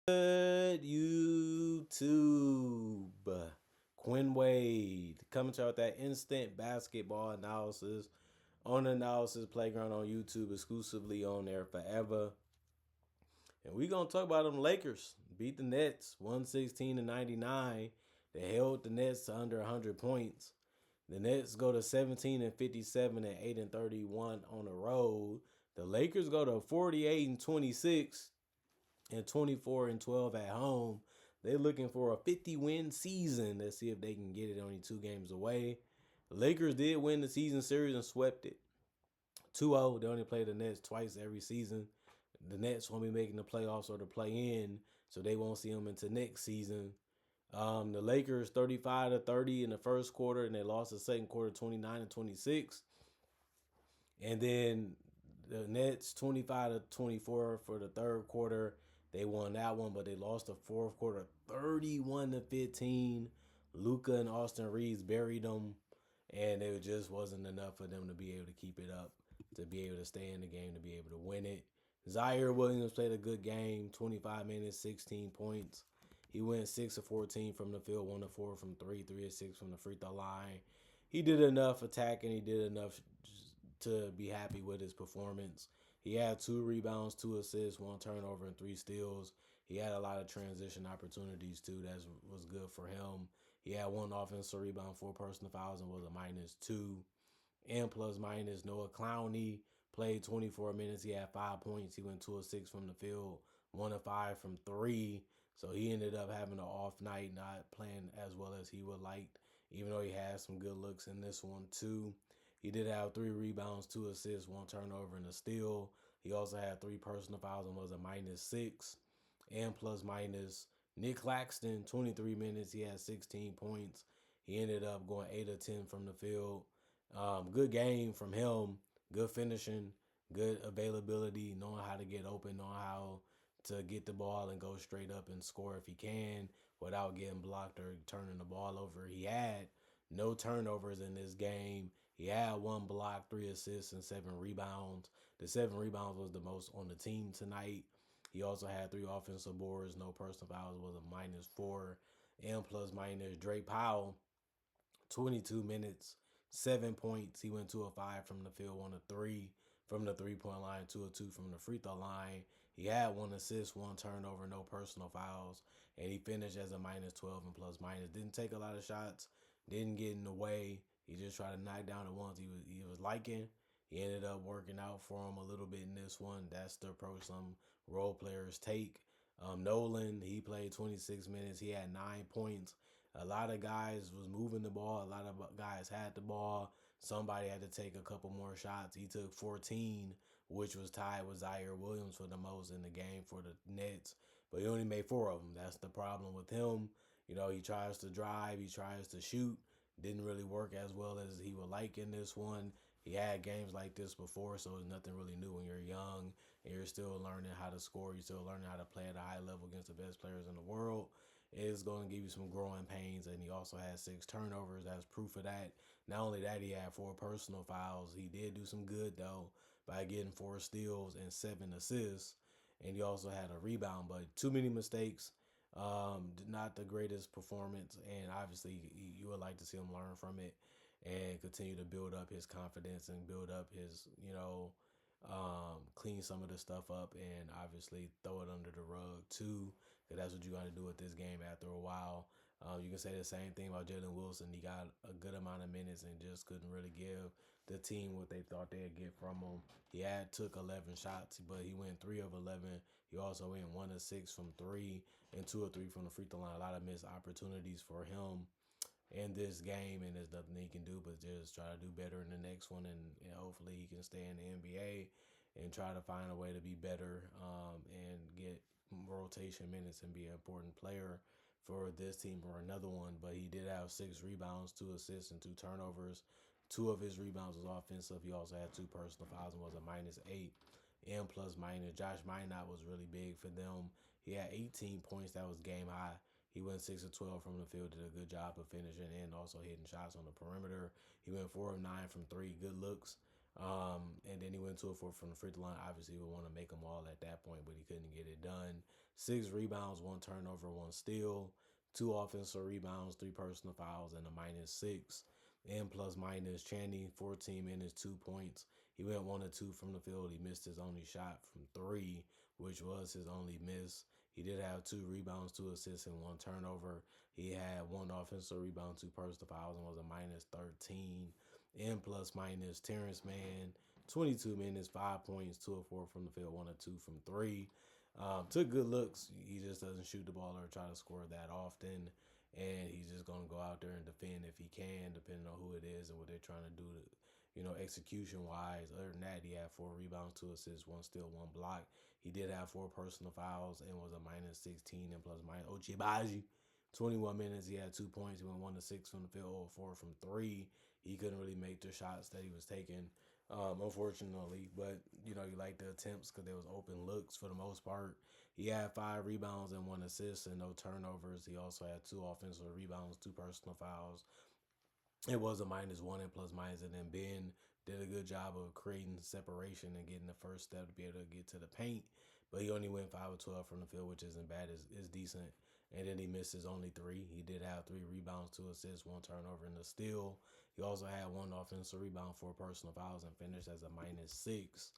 Good YouTube. Quinn Wade coming to you with that instant basketball analysis on the Analysis Playground on YouTube, exclusively on there forever. And we gonna talk about them Lakers. Beat the Nets 116-99. They held the Nets to under 100 points. The Nets go to 17-57 and 8-31 on the road. The Lakers go to 48-26 and 24-12 at home. They're looking for a 50-win season. Let's see if they can get it only 2 games away. The Lakers did win the season series and swept it 2-0. They only play the Nets twice every season. The Nets won't be making the playoffs or the play-in, so they won't see them until next season. The Lakers 35-30 in the first quarter, and they lost the second quarter 29-26. And then the Nets 25-24 for the third quarter. They won that one, but they lost the fourth quarter 31-15. Luka and Austin Reeves buried them, and it just wasn't enough for them to be able to keep it up, to be able to stay in the game, to be able to win it. Zaire Williams played a good game, 25 minutes, 16 points. He went 6 of 14 from the field, 1 of 4 from 3, 3 of 6 from the free throw line. He did enough attacking. He did enough to be happy with his performance. He had 2 rebounds, 2 assists, 1 turnover, and 3 steals. He had a lot of transition opportunities too. That was good for him. He had 1 offensive rebound, 4 personal fouls, and was a -2. And plus minus Noah Clowney played 24 minutes. He had 5 points. He went 2 of 6 from the field, 1 of 5 from 3. So he ended up having an off night, not playing as well as he would like, even though he had some good looks in this one too. He did have 3 rebounds, 2 assists, 1 turnover, and a steal. He also had 3 personal fouls and was a -6. And plus minus Nick Claxton, 23 minutes. He had 16 points. He ended up going 8 of 10 from the field. Good game from him. Good finishing, good availability, knowing how to get open, knowing how to get the ball and go straight up and score if he can without getting blocked or turning the ball over. He had no turnovers in this game. He had 1 block, 3 assists, and 7 rebounds. The 7 rebounds was the most on the team tonight. He also had 3 offensive boards, no personal fouls, was a -4. And plus minus Drake Powell, 22 minutes, 7 points. He went 2 of 5 from the field, 1 of 3 from the 3-point line, 2 of 2 from the free throw line. He had 1 assist, 1 turnover, no personal fouls, and he finished as a -12 and plus minus. Didn't take a lot of shots, didn't get in the way. He just tried to knock down the ones he was liking. He ended up working out for him a little bit in this one. That's the approach some role players take. Nolan, he played 26 minutes. He had 9 points. A lot of guys was moving the ball. A lot of guys had the ball. Somebody had to take a couple more shots. He took 14, which was tied with Zaire Williams for the most in the game for the Nets. But he only made 4 of them. That's the problem with him. He tries to drive. He tries to shoot. Didn't really work as well as he would like in this one. He had games like this before, so it's nothing really new when you're young and you're still learning how to score. You're still learning how to play at a high level against the best players in the world. It's going to give you some growing pains, and he also had 6 turnovers. That's proof of that. Not only that, he had 4 personal fouls. He did do some good, though, by getting 4 steals and 7 assists, and he also had a rebound, but too many mistakes. Not the greatest performance, and obviously you would like to see him learn from it and continue to build up his confidence and build up his, clean some of the stuff up and obviously throw it under the rug too, because that's what you got to do with this game after a while. You can say the same thing about Jalen Wilson. He got a good amount of minutes and just couldn't really give the team what they thought they'd get from him. He took 11 shots, but he went 3 of 11. He also went 1 of 6 from 3 and 2 of 3 from the free throw line. A lot of missed opportunities for him in this game, and there's nothing he can do but just try to do better in the next one, and hopefully he can stay in the NBA and try to find a way to be better and get rotation minutes and be an important player for this team or another one. But he did have 6 rebounds, 2 assists, and 2 turnovers. 2 of his rebounds was offensive. He also had 2 personal fouls and was a -8. And plus minus Josh Minot was really big for them. He had 18 points. That was game high. He went 6 of 12 from the field, did a good job of finishing and also hitting shots on the perimeter. He went 4 of 9 from 3, good looks. And then he went 2 of 4 from the free throw line. Obviously, we want to make them all at that point, but he couldn't get it done. 6 rebounds, 1 turnover, 1 steal, 2 offensive rebounds, 3 personal fouls, and a -6. And plus minus Channing, 14 minutes, 2 points. He went 1 of 2 from the field. He missed his only shot from three, which was his only miss. He did have 2 rebounds, 2 assists, and 1 turnover. He had 1 offensive rebound, 2 personal fouls, and was a -13. And plus minus Terrence Mann, 22 minutes, 5 points, 2 of 4 from the field, 1 of 2 from three. Took good looks. He just doesn't shoot the ball or try to score that often. And he's just going to go out there and defend if he can, depending on who it is and what they're trying to do to, execution wise. Other than that, he had 4 rebounds, 2 assists, 1 steal, 1 block. He did have 4 personal fouls and was a -16 and plus minus Ochibaji. 21 minutes, he had 2 points. He went 1 of 6 from the field, 0 of 4 from three. He couldn't really make the shots that he was taking, unfortunately. But, you like the attempts because there was open looks for the most part. He had 5 rebounds and 1 assist and no turnovers. He also had 2 offensive rebounds, 2 personal fouls. It was a -1 and plus minus, and then Ben did a good job of creating separation and getting the first step to be able to get to the paint. But he only went 5 of 12 from the field, which isn't bad. Is decent. And then he missed his only three. He did have 3 rebounds, 2 assists, 1 turnover, and a steal. He also had 1 offensive rebound, 4 personal fouls, and finished as a -6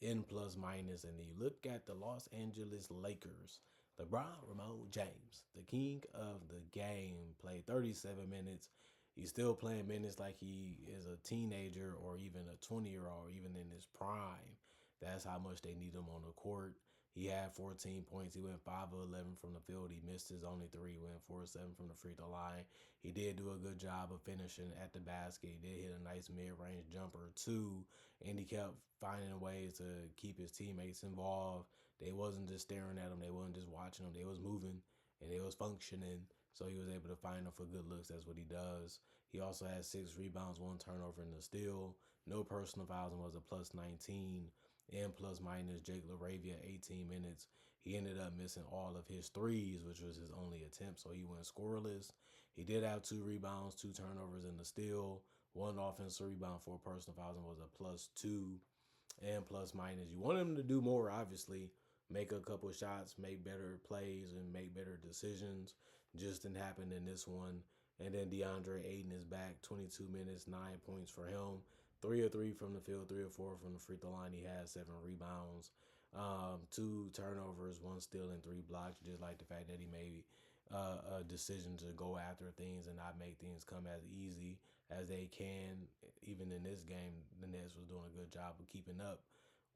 in plus minus. And you look at the Los Angeles Lakers. LeBron Ramon James, the king of the game, played 37 minutes. He's still playing minutes like he is a teenager or even a 20-year-old, even in his prime. That's how much they need him on the court. He had 14 points. He went 5 of 11 from the field. He missed his only three. He went 4 of 7 from the free throw line. He did do a good job of finishing at the basket. He did hit a nice mid-range jumper too, and he kept finding ways to keep his teammates involved. They wasn't just staring at him. They wasn't just watching him. They was moving and they was functioning. So he was able to find them for good looks. That's what he does. He also had 6 rebounds, 1 turnover, and a steal. No personal fouls and was a plus 19. And plus minus Jake LaRavia, 18 minutes. He ended up missing all of his threes, which was his only attempt. So he went scoreless. He did have 2 rebounds, 2 turnovers, and a steal. 1 offensive rebound, 4 personal fouls, and was a +2. And plus minus. You want him to do more, obviously. Make a couple shots, make better plays, and make better decisions. Just didn't happen in this one. And then DeAndre Ayton is back, 22 minutes, 9 points for him. 3 of 3 from the field, 3 of 4 from the free throw line. He had 7 rebounds, 2 turnovers, 1 steal, and 3 blocks. Just like the fact that he made a decision to go after things and not make things come as easy as they can. Even in this game, the Nets was doing a good job of keeping up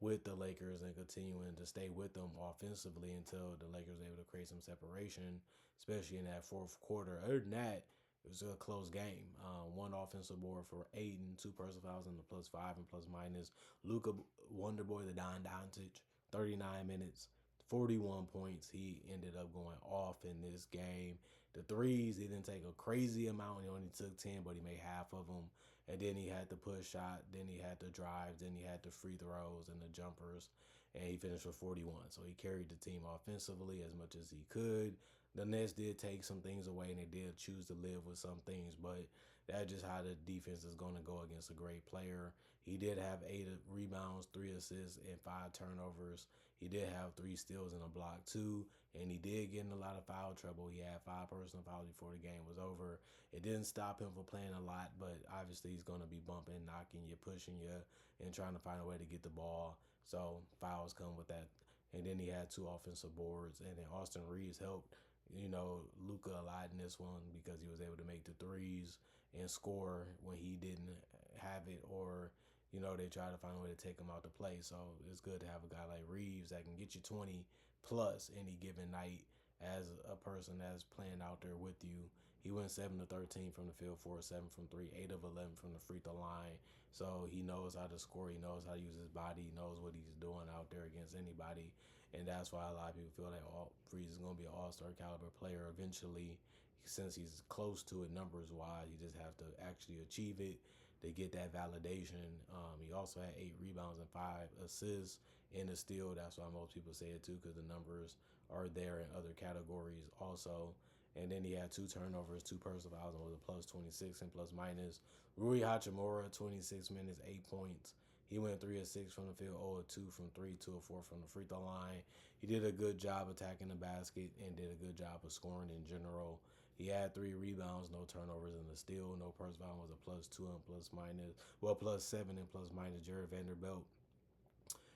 with the Lakers and continuing to stay with them offensively until the Lakers were able to create some separation, especially in that fourth quarter. Other than that, it was a close game. One offensive board for Aiden, 2 personal fouls and the +5 and plus minus. Luka Wonderboy, the Don Doncic, 39 minutes, 41 points. He ended up going off in this game. The threes, he didn't take a crazy amount. He only took 10, but he made half of them. And then he had the push shot, then he had the drives, then he had the free throws and the jumpers, and he finished with 41. So he carried the team offensively as much as he could. The Nets did take some things away, and they did choose to live with some things, but that's just how the defense is going to go against a great player. He did have 8 rebounds, 3 assists, and 5 turnovers. He did have 3 steals and a block too, and he did get in a lot of foul trouble. He had 5 personal fouls before the game was over. It didn't stop him from playing a lot, but obviously he's going to be bumping, knocking you, pushing you, and trying to find a way to get the ball. So fouls come with that. And then he had 2 offensive boards, and then Austin Reeves helped, Luka a lot in this one because he was able to make the threes and score when he didn't have it, or they try to find a way to take him out to play. So it's good to have a guy like Reeves that can get you 20 plus any given night as a person that's playing out there with you. He went 7 of 13 from the field, 4 of 7 from three, 8 of 11 from the free throw line. So he knows how to score. He knows how to use his body. He knows what he's doing out there against anybody. And that's why a lot of people feel like Reeves is going to be an all-star caliber player eventually, since he's close to it numbers wise. You just have to actually achieve it to get that validation. He also had 8 rebounds and 5 assists in the steal. That's why most people say it too, because the numbers are there in other categories also. And then he had 2 turnovers, 2 personal fouls, and was a +26 and plus minus. Rui Hachimura, 26 minutes, 8 points. He went 3 of 6 from the field, 0 of 2 from three, 2 of 4 from the free throw line. He did a good job attacking the basket and did a good job of scoring in general. He had 3 rebounds, no turnovers, and a steal. No personal foul was a +2 and plus minus, well, +7 and plus minus. Jared Vanderbilt,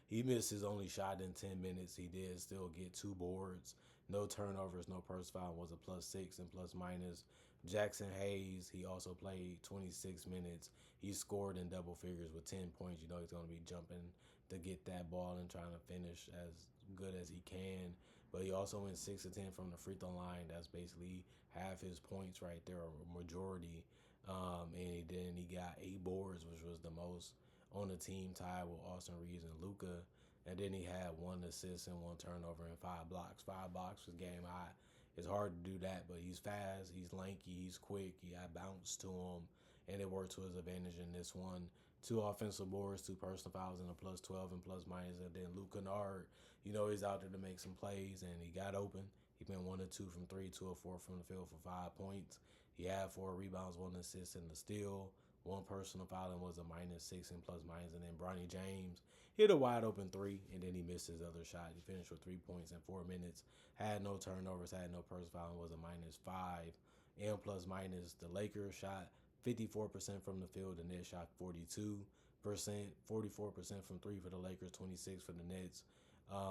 he missed his only shot in 10 minutes. He did still get 2 boards. No turnovers, no personal foul was a +6 and plus minus. Jackson Hayes, he also played 26 minutes. He scored in double figures with 10 points. You know he's going to be jumping to get that ball and trying to finish as good as he can. But he also went 6 of 10 from the free throw line. That's basically half his points right there, a majority. And then he got 8 boards, which was the most on the team, tied with Austin Reeves and Luca. And then he had 1 assist and 1 turnover and 5 blocks. 5 blocks was game high. It's hard to do that, but he's fast, he's lanky, he's quick, he had bounce to him, and it worked to his advantage in this one. 2 offensive boards, 2 personal fouls, and a +12 and plus minus. And then Luke Kennard, you know, he's out there to make some plays, and he got open. He went 1 of 2 from three, 2 of 4 from the field for 5 points. He had 4 rebounds, 1 assist, and a steal. 1 personal foul and was a -6 and plus minus. And then Bronny James hit a wide open three, and then he missed his other shot. He finished with 3 points in 4 minutes. Had no turnovers, had no personal foul, and was a -5 and plus minus. The Lakers shot 54% from the field. The Nets shot 42%, 44% from three for the Lakers, 26 for the Nets.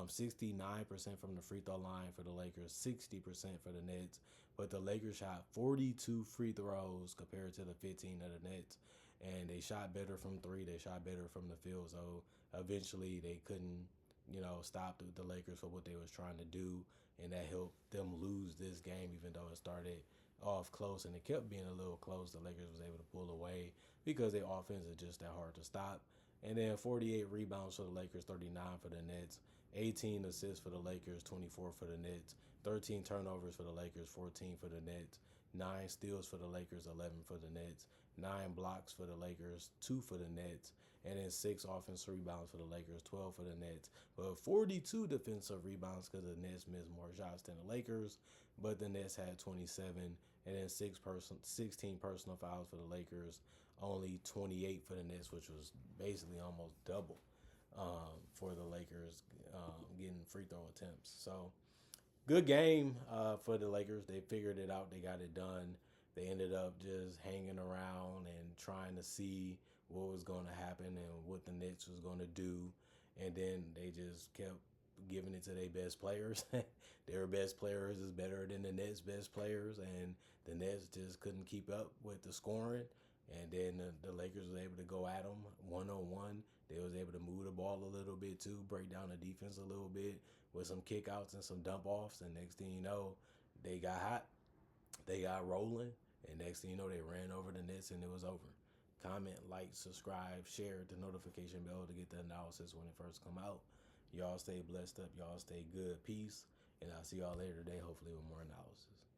69% from the free throw line for the Lakers, 60% for the Nets. But the Lakers shot 42 free throws compared to the 15 of the Nets. And they shot better from three. They shot better from the field. So eventually they couldn't, stop the Lakers for what they was trying to do. And that helped them lose this game, even though it started off close and it kept being a little close. The Lakers was able to pull away because their offense is just that hard to stop. And then 48 rebounds for the Lakers, 39 for the Nets. 18 assists for the Lakers, 24 for the Nets. 13 turnovers for the Lakers, 14 for the Nets. 9 steals for the Lakers, 11 for the Nets. 9 blocks for the Lakers, 2 for the Nets. And then 6 offensive rebounds for the Lakers, 12 for the Nets. But 42 defensive rebounds because the Nets missed more shots than the Lakers. But the Nets had 27. And then 16 personal fouls for the Lakers, only 28 for the Nets, which was basically almost double for the Lakers getting free throw attempts. So good game for the Lakers. They figured it out. They got it done. They ended up just hanging around and trying to see what was going to happen and what the Nets was going to do. And then they just kept giving it to their best players. Their best players is better than the Nets' best players. And the Nets just couldn't keep up with the scoring. And then the Lakers was able to go at them one-on-one. They was able to move the ball a little bit too, break down the defense a little bit with some kickouts and some dump offs. And next thing you know, they got hot. They got rolling. And next thing you know, they ran over the Nets and it was over. Comment, like, subscribe, share the notification bell to get the analysis when it first come out. Y'all stay blessed up. Y'all stay good. Peace. And I'll see y'all later today, hopefully with more analysis.